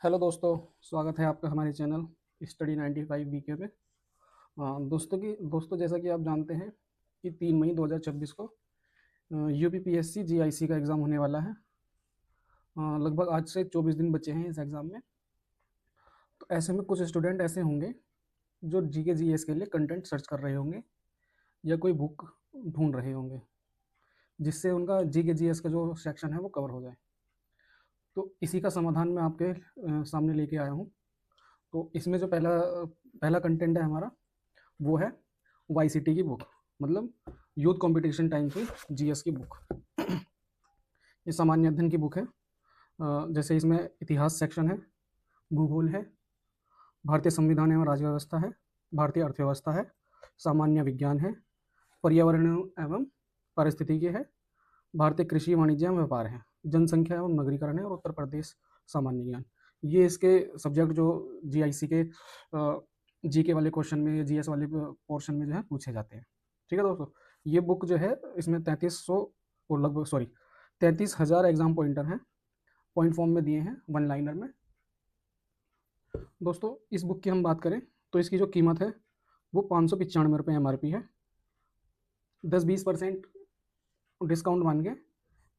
Hello दोस्तों, स्वागत है आपका हमारे चैनल स्टडी 95 वीके में। दोस्तों जैसा कि आप जानते हैं कि 3 मई 2026 को यूपीपीएससी जीआईसी का एग्ज़ाम होने वाला है। लगभग आज से 24 दिन बचे हैं इस एग्ज़ाम में। तो ऐसे में कुछ स्टूडेंट ऐसे होंगे जो जीके जीएस के लिए कंटेंट सर्च कर रहे होंगे या कोई बुक ढूंढ रहे होंगे जिससे उनका जीके जीएस का जो सेक्शन है वो कवर हो जाए। तो इसी का समाधान मैं आपके सामने लेके आया हूँ। तो इसमें जो पहला पहला कंटेंट है हमारा, वो है वाईसीटी की बुक, मतलब यूथ कंपटीशन टाइम की जीएस की बुक। ये सामान्य अध्ययन की बुक है। जैसे इसमें इतिहास सेक्शन है, भूगोल है, भारतीय संविधान एवं राज्य व्यवस्था है, भारतीय अर्थव्यवस्था है, सामान्य विज्ञान है, पर्यावरण एवं पारिस्थितिकी है, भारतीय कृषि वाणिज्य एवं व्यापार है, जनसंख्या एवं नगरीकरण है, और उत्तर प्रदेश सामान्य ज्ञान। ये इसके सब्जेक्ट जो जीआईसी के जीके वाले क्वेश्चन में, जीएस वाले पोर्शन में जो है पूछे जाते हैं। ठीक है दोस्तों, ये बुक जो है इसमें 3300 और लगभग 33,000 एग्जाम पॉइंटर हैं, पॉइंट फॉर्म में दिए हैं, वन लाइनर में। दोस्तों इस बुक की हम बात करें तो इसकी जो कीमत है वो 595 रुपये MRP है। 10-20% डिस्काउंट मान के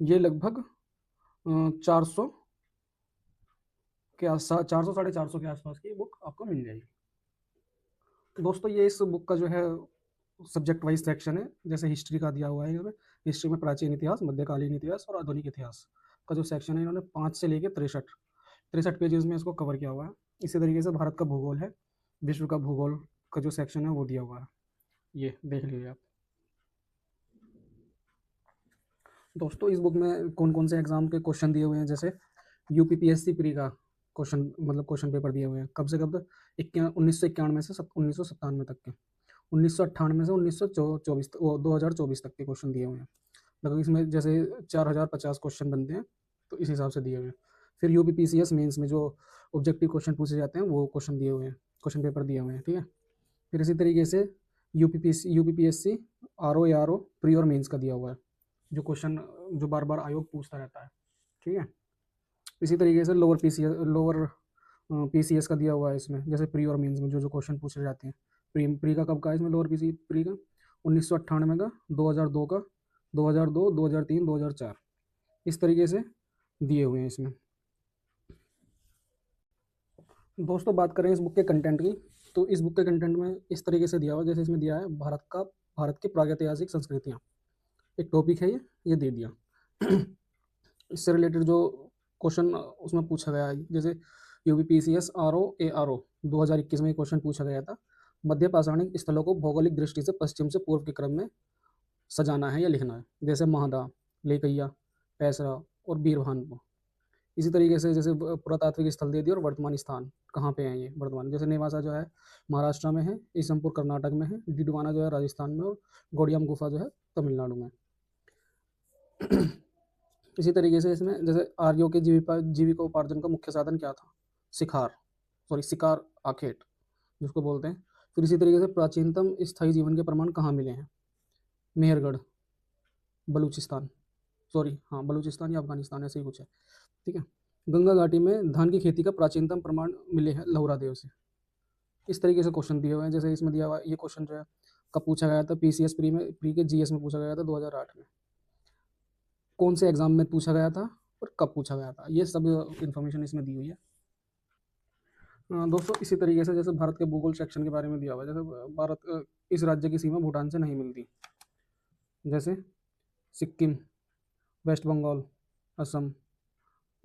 ये लगभग 400 के आस 400 साढ़े 400 के आसपास की बुक आपको मिल जाएगी। दोस्तों ये इस बुक का जो है सब्जेक्ट वाइज सेक्शन है। जैसे हिस्ट्री का दिया हुआ है इसमें, हिस्ट्री में प्राचीन इतिहास, मध्यकालीन इतिहास और आधुनिक इतिहास का जो सेक्शन है, इन्होंने 5 से लेकर 63 पेजेस में इसको कवर किया हुआ है। इसी तरीके से भारत का भूगोल है, विश्व का भूगोल का जो सेक्शन है वो दिया हुआ है, ये देख लीजिए आप। दोस्तों इस बुक में कौन कौन से एग्जाम के क्वेश्चन दिए हुए हैं, जैसे यूपीपीएससी प्री का क्वेश्चन, मतलब क्वेश्चन पेपर दिए हुए हैं कब से कब तक, 1991 से 1997 तक के, 1998 से 1924 2024 तक के क्वेश्चन दिए हुए हैं। लगभग इसमें जैसे 4050 क्वेश्चन बनते हैं, तो इस हिसाब से दिए हुए हैं। फिर यूपीपीसीएस मेंस में जो ऑब्जेक्टिव क्वेश्चन पूछे जाते हैं वो क्वेश्चन दिए हुए हैं, क्वेश्चन पेपर दिए हुए हैं। ठीक है, फिर इसी तरीके से यूपीपीएससी आरओ या आरओ प्री और मेंस का दिया हुआ है, जो क्वेश्चन जो बार बार आयोग पूछता रहता है। ठीक है, इसी तरीके से लोअर पीसीएस का दिया हुआ है इसमें, जैसे प्री और मेंस में जो जो क्वेश्चन पूछे जाते हैं। प्री का कब का है इसमें, लोअर पीसी प्री का 1998 का, 2002 का, 2002, 2003, 2004, इस तरीके से दिए हुए हैं इसमें। दोस्तों बात करें इस बुक के कंटेंट की, तो इस बुक के कंटेंट में इस तरीके से दिया हुआ, जैसे इसमें दिया है भारत की प्रागैतिहासिक संस्कृतियाँ, एक टॉपिक है ये दे दिया। इससे रिलेटेड जो क्वेश्चन उसमें पूछा गया है, जैसे यूपीपीसीएस आरओ 2021 में क्वेश्चन पूछा गया था, मध्य पाषाणिक स्थलों को भौगोलिक दृष्टि से पश्चिम से पूर्व के क्रम में सजाना है या लिखना है, जैसे महादा, लेकैया, पैसरा और बीरभानपुर। इसी तरीके से जैसे पुरातात्विक स्थल दे दिए और वर्तमान स्थान कहाँ पे है ये वर्तमान, जैसे नेवासा जो है महाराष्ट्र में है, ईसमपुर कर्नाटक में है, डिडवाना जो है राजस्थान में, और गौड़ियम गुफा जो है तमिलनाडु में। इसी तरीके से इसमें जैसे आर्यों के जीविका उपार्जन का मुख्य साधन क्या था, शिकार आखेट जिसको बोलते हैं। फिर इसी तरीके से प्राचीनतम स्थायी जीवन के प्रमाण कहाँ मिले हैं, मेहरगढ़, बलूचिस्तान, हाँ बलूचिस्तान या अफगानिस्तान ऐसे ही कुछ है। ठीक है, गंगा घाटी में धान की खेती का प्राचीनतम प्रमाण मिले हैं लहुरा देव से। इस तरीके से क्वेश्चन दिए हुए हैं। जैसे इसमें दिया हुआ ये क्वेश्चन जो है कब पूछा गया था, पीसीएस प्री के जीएस में पूछा गया था 2008 में, कौन से एग्जाम में पूछा गया था और कब पूछा गया था, ये सब इन्फॉर्मेशन इसमें दी हुई है। दोस्तों इसी तरीके से जैसे भारत के भूगोल सेक्शन के बारे में दिया हुआ है, जैसे भारत इस राज्य की सीमा भूटान से नहीं मिलती, जैसे सिक्किम, वेस्ट बंगाल, असम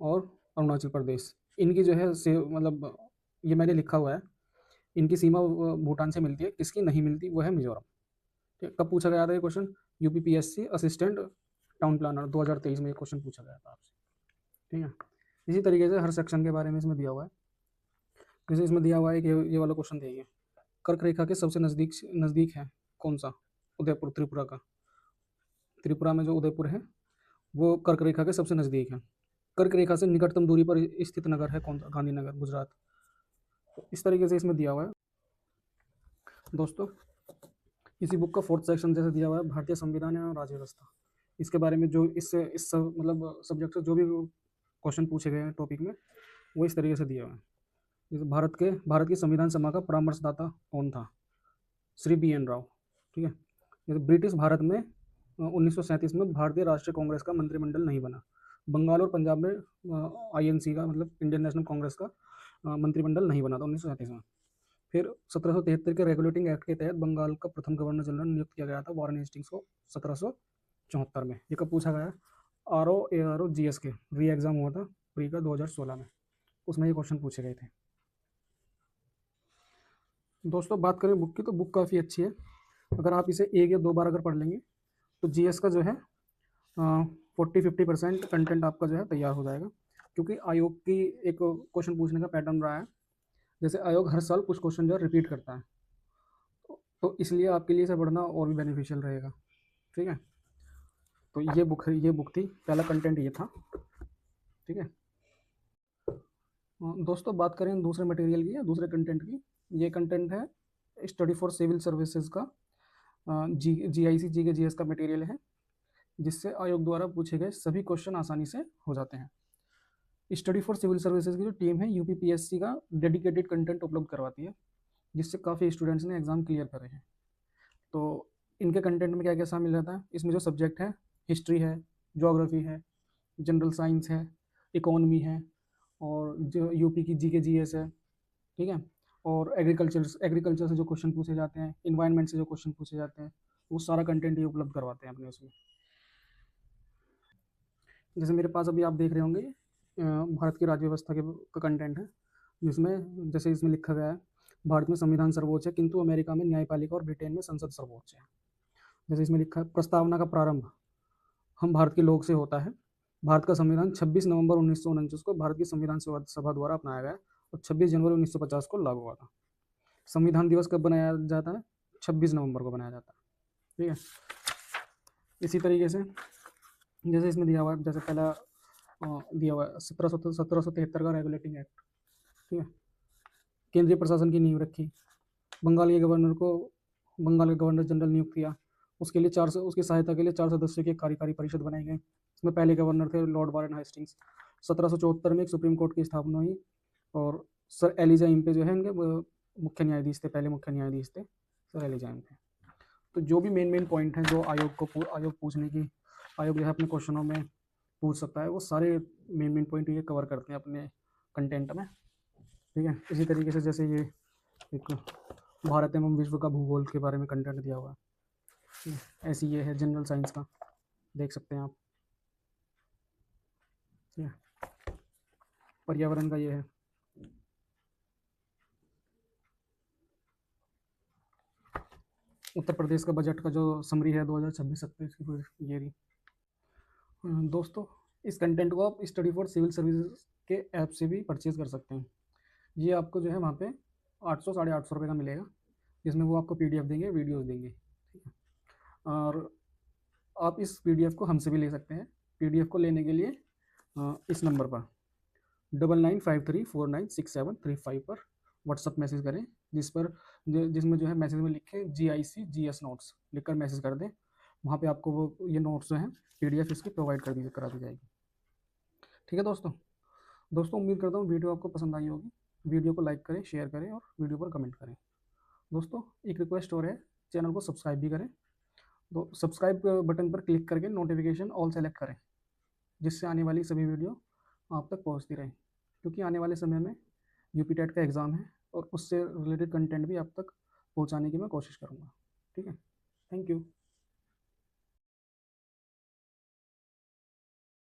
और अरुणाचल प्रदेश, इनकी जो है से मतलब ये मैंने लिखा हुआ है, इनकी सीमा भूटान से मिलती है, किसकी नहीं मिलती वो है मिजोरम। ठीक, कब पूछा गया था ये question, UPPSC assistant town planner 2023 में ये क्वेश्चन पूछा गया था आपसे। ठीक है, इसी तरीके से हर सेक्शन के बारे में इसमें दिया हुआ है। जैसे इसमें दिया हुआ है कि ये वाला क्वेश्चन देखिए, कर्क रेखा के सबसे नज़दीक है कौन सा, उदयपुर, त्रिपुरा का। त्रिपुरा में जो उदयपुर है वो कर्क रेखा के सबसे नज़दीक है। कर्क रेखा से निकटतम दूरी पर स्थित नगर है कौन सा, गांधीनगर, गुजरात। तो इस तरीके से इसमें दिया हुआ है। दोस्तों इसी बुक का फोर्थ सेक्शन जैसे दिया हुआ है, भारतीय संविधान या राज्य व्यवस्था, इसके बारे में जो इस मतलब सब्जेक्ट से जो भी क्वेश्चन पूछे गए हैं टॉपिक में, वो इस तरीके से दिया हुआ है। जैसे भारत की संविधान सभा का परामर्शदाता कौन था? Shri B N Rao. ठीक है। जैसे ब्रिटिश भारत में 1937 में भारतीय राष्ट्रीय कांग्रेस का मंत्रिमंडल नहीं बना। बंगाल और पंजाब में आईएनसी का मतलब इंडियन नेशनल कांग्रेस का मंत्रिमंडल नहीं बना था 1937 में। फिर 1773 के रेगुलेटिंग एक्ट के तहत बंगाल का प्रथम गवर्नर जनरल नियुक्त किया गया था वारेन हेस्टिंग्स को 1774 में। ये कब पूछा गया? RO GS के री एग्जाम हुआ था प्री का 2016 में, उसमें ये क्वेश्चन पूछे गए थे। दोस्तों बात करें बुक की, तो बुक काफ़ी अच्छी है। अगर आप इसे एक या दो बार अगर पढ़ लेंगे तो जीएस का जो है 40-50% कंटेंट आपका जो है तैयार हो जाएगा, क्योंकि आयोग की एक क्वेश्चन पूछने का पैटर्न रहा है। जैसे आयोग हर साल कुछ क्वेश्चन जो है रिपीट करता है, तो इसलिए आपके लिए इसे पढ़ना और भी बेनिफिशियल रहेगा। ठीक है। तो ये बुक थी, पहला कंटेंट ये था। ठीक है। दोस्तों बात करें दूसरे मटेरियल की या दूसरे कंटेंट की, ये कंटेंट है स्टडी फॉर सिविल सर्विसेज का GIC जी के GS का मटेरियल है, जिससे आयोग द्वारा पूछे गए सभी क्वेश्चन आसानी से हो जाते हैं। स्टडी फॉर सिविल सर्विसेज की जो टीम है UPPSC का डेडिकेटेड कंटेंट उपलब्ध करवाती है, जिससे काफ़ी स्टूडेंट्स ने एग्ज़ाम क्लियर करे हैं। तो इनके कंटेंट में क्या क्या शामिल रहता है? इसमें जो सब्जेक्ट है, हिस्ट्री है, ज्योग्राफी है, जनरल साइंस है, इकोनॉमी है, और जो यूपी की जी के GS है। ठीक है। और एग्रीकल्चर से जो क्वेश्चन पूछे जाते हैं, इन्वायरमेंट से जो क्वेश्चन पूछे जाते हैं, वो सारा कंटेंट ये उपलब्ध करवाते हैं अपने उसमें। जैसे मेरे पास अभी आप देख रहे होंगे भारत की राज्य व्यवस्था का कंटेंट है, जिसमें जैसे इसमें लिखा गया है भारत में संविधान सर्वोच्च है, किंतु अमेरिका में न्यायपालिका और ब्रिटेन में संसद सर्वोच्च है। जैसे इसमें लिखा है प्रस्तावना का प्रारंभ हम भारत के लोग से होता है। भारत का संविधान 26 नवंबर 1949 को भारत की संविधान सभा द्वारा अपनाया गया और 26 जनवरी 1950 को लागू हुआ था। संविधान दिवस कब बनाया जाता है? 26 नवंबर को बनाया जाता है। ठीक है। इसी तरीके से जैसे इसमें दिया हुआ है, जैसे पहला दिया हुआ है 1773 का रेगुलेटिंग एक्ट। ठीक है। केंद्रीय प्रशासन की नींव रखी, बंगाल के गवर्नर जनरल नियुक्त किया, उसकी सहायता के लिए 4 सदस्यों की एक कार्यकारी परिषद बनाई गई। इसमें पहले गवर्नर थे लॉर्ड वारेन हेस्टिंग्स। 1774 में एक सुप्रीम कोर्ट की स्थापना हुई और सर एलिजा इम्पे जो है इनके मुख्य न्यायाधीश थे, पहले मुख्य न्यायाधीश थे सर एलिजा इम्पे। तो जो भी मेन पॉइंट हैं जो आयोग जो है अपने क्वेश्चनों में पूछ सकता है, वो सारे मेन पॉइंट ये कवर करते हैं अपने कंटेंट में। ठीक है। इसी तरीके से जैसे ये एक भारत एवं विश्व का भूगोल के बारे में कंटेंट दिया हुआ है, ऐसी ये है जनरल साइंस का, देख सकते हैं आप। ठीक है। पर्यावरण का ये है। उत्तर प्रदेश का बजट का जो समरी है 2026-27 की ये रही। दोस्तों इस कंटेंट को आप स्टडी फॉर सिविल सर्विसेज के ऐप से भी परचेज कर सकते हैं। ये आपको जो है वहाँ पे 800-850 रुपये का मिलेगा, जिसमें वो आपको PDF देंगे, वीडियोस देंगे। ठीक है। और आप इस PDF को हमसे भी ले सकते हैं। PDF को लेने के लिए इस नंबर पर 9953496735 पर व्हाट्सअप मैसेज करें, जिसमें जो है मैसेज में लिखे GIC GS नोट्स लिखकर मैसेज कर दें। वहाँ पे आपको वो ये नोट्स जो हैं PDF इसकी प्रोवाइड करा दी जाएगी। ठीक है दोस्तों उम्मीद करता हूँ वीडियो आपको पसंद आई होगी। वीडियो को लाइक करें, शेयर करें और वीडियो पर कमेंट करें। दोस्तों एक रिक्वेस्ट और है, चैनल को सब्सक्राइब भी करें। तो सब्सक्राइब बटन पर क्लिक करके नोटिफिकेशन ऑल सेलेक्ट करें, जिससे आने वाली सभी वीडियो आप तक पहुंचती रहे, क्योंकि आने वाले समय में UP टेट का एग्ज़ाम है और उससे रिलेटेड कंटेंट भी आप तक पहुंचाने की मैं कोशिश करूंगा। ठीक है। Thank you.